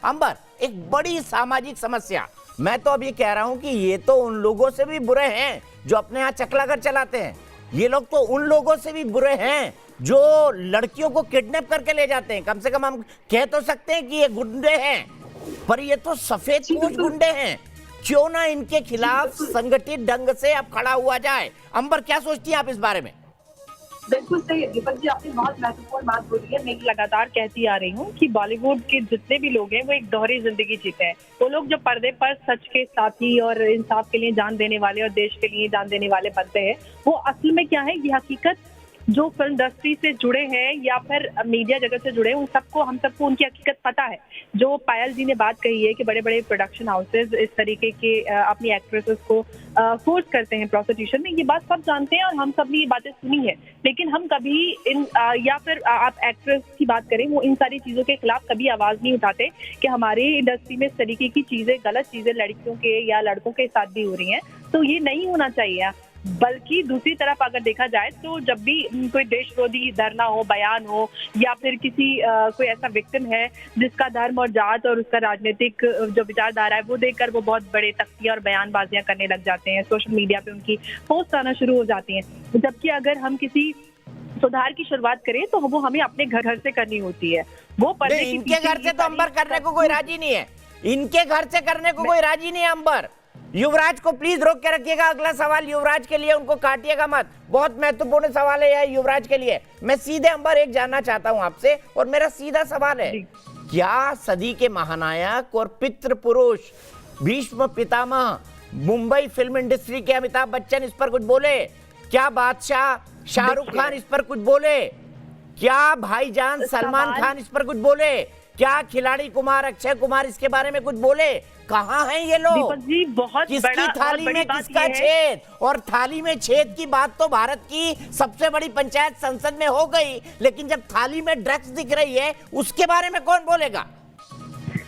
अंबर, एक बड़ी सामाजिक समस्या, मैं तो अब ये कह रहा हूं कि ये तो उन लोगों से भी बुरे हैं जो अपने यहाँ चकला घर चलाते हैं। ये लोग तो उन लोगों से भी बुरे हैं जो लड़कियों को किडनैप करके ले जाते हैं। कम से कम हम कह तो सकते हैं कि ये गुंडे हैं, पर ये तो सफेद पोश गुंडे हैं। क्यों ना इनके खिलाफ संगठित ढंग से अब खड़ा हुआ जाए। अंबर, क्या सोचती हैं आप इस बारे में? बिल्कुल सही है दीपक जी, आपने बहुत महत्वपूर्ण बात बोली है। मैं लगातार कहती आ रही हूँ कि बॉलीवुड के जितने भी लोग हैं वो एक दोहरी जिंदगी जीते हैं। वो लोग जो पर्दे पर सच के साथी और इंसाफ के लिए जान देने वाले और देश के लिए जान देने वाले बनते हैं, वो असल में क्या है, ये हकीकत जो फिल्म इंडस्ट्री से जुड़े हैं या फिर मीडिया जगत से जुड़े हैं, उन सबको, हम सबको उनकी हकीकत पता है। जो पायल जी ने बात कही है कि बड़े बड़े प्रोडक्शन हाउसेज इस तरीके के अपनी एक्ट्रेसेस को फोर्स करते हैं प्रोस्टिट्यूशन में, ये बात सब जानते हैं और हम सब ने ये बातें सुनी है। लेकिन हम कभी इन या फिर आप एक्ट्रेस की बात करें, वो इन सारी चीजों के खिलाफ कभी आवाज नहीं उठाते कि हमारी इंडस्ट्री में इस तरीके की चीजें, गलत चीजें लड़कियों के या लड़कों के साथ भी हो रही हैं। तो ये नहीं होना चाहिए। बल्कि दूसरी तरफ अगर देखा जाए तो जब भी कोई देश विरोधी धरना हो, बयान हो, या फिर किसी कोई ऐसा विक्टिम है जिसका धर्म और जात और उसका राजनीतिक जो विचारधारा है वो देखकर वो बहुत बड़े तख्तियां और बयानबाजियां करने लग जाते हैं, सोशल मीडिया पे उनकी पोस्ट आना शुरू हो जाती हैं। जबकि अगर हम किसी सुधार की शुरुआत करें तो वो हमें अपने घर से करनी होती है। वो इनके घर से तो अंबर करने को कोई राजी नहीं है, इनके घर से करने को कोई राजी नहीं है। अंबर, युवराज को प्लीज रोक के रखिएगा। अगला सवाल युवराज के लिए, उनको काटिएगा मत, बहुत महत्वपूर्ण सवाल है यह युवराज के लिए। मैं सीधे अंबर एक जानना चाहता हूं आपसे, और मेरा सीधा सवाल है, क्या सदी के महानायक और पितृ पुरुष, भीष्म पितामह, मुंबई फिल्म इंडस्ट्री के अमिताभ बच्चन इस पर कुछ बोले? क्या बादशाह शाहरुख खान इस पर कुछ बोले? क्या भाईजान सलमान खान इस पर कुछ बोले? क्या खिलाड़ी कुमार, अक्षय कुमार इसके बारे में कुछ बोले? कहाँ हैं ये लोग? दीपक जी, बहुत किसकी थाली में किसका छेद? और थाली में छेद की बात तो भारत की सबसे बड़ी पंचायत संसद में हो गई, लेकिन जब थाली में ड्रग्स दिख रही है उसके बारे में कौन बोलेगा?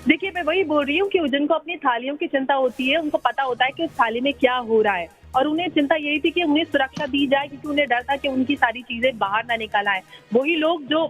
देखिए, मैं वही बोल रही हूँ कि जिनको अपनी थालियों की चिंता होती है, उनको पता होता है कि उस थाली में क्या हो रहा है, और उन्हें चिंता यही थी कि उन्हें सुरक्षा दी जाए, क्योंकि उन्हें डर था कि उनकी सारी चीजें बाहर ना निकल आए। वही लोग जो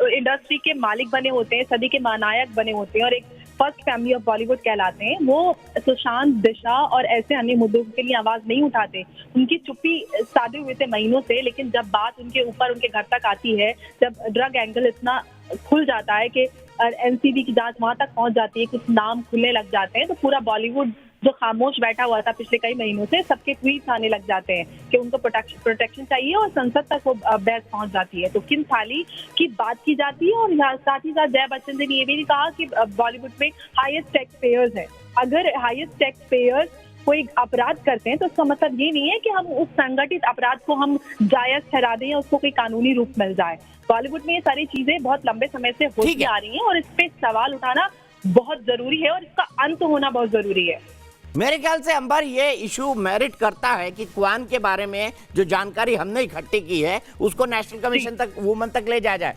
इंडस्ट्री के मालिक बने होते हैं, सदी के महानायक बने होते हैं और एक फर्स्ट फैमिली ऑफ बॉलीवुड कहलाते हैं, वो सुशांत, दिशा और ऐसे अन्य मुद्दों के लिए आवाज नहीं उठाते। उनकी चुप्पी साधे हुए थे महीनों से, लेकिन जब बात उनके ऊपर, उनके घर तक आती है, जब ड्रग एंगल इतना खुल जाता है कि एनसीबी की जांच वहां तक पहुंच जाती है, कुछ नाम खुलने लग जाते हैं, तो पूरा बॉलीवुड जो खामोश बैठा हुआ था पिछले कई महीनों से, सबके ट्वीट्स आने लग जाते हैं कि उनको प्रोटेक्शन चाहिए, और संसद तक वो बहस पहुंच जाती है। तो किन थाली की बात की जाती है। और साथ ही साथ जया बच्चन ने ये भी कहा कि बॉलीवुड में हाईएस्ट टैक्स पेयर्स है। अगर हाईएस्ट टैक्स पेयर्स कोई अपराध करते हैं तो इसका मतलब ये नहीं है कि हम उस संगठित अपराध को हम जायज ठहरा दें या उसको कोई कानूनी रूप मिल जाए। बॉलीवुड में ये सारी चीजें बहुत लंबे समय से होती आ रही हैं, और इस पे सवाल उठाना बहुत जरूरी है और इसका अंत होना बहुत जरूरी है। मेरे ख्याल से अंबर, ये इशू मेरिट करता है कि क्वान के बारे में जो जानकारी हमने इकट्ठी की है उसको नेशनल कमीशन तक, वुमन तक ले जाया जाए।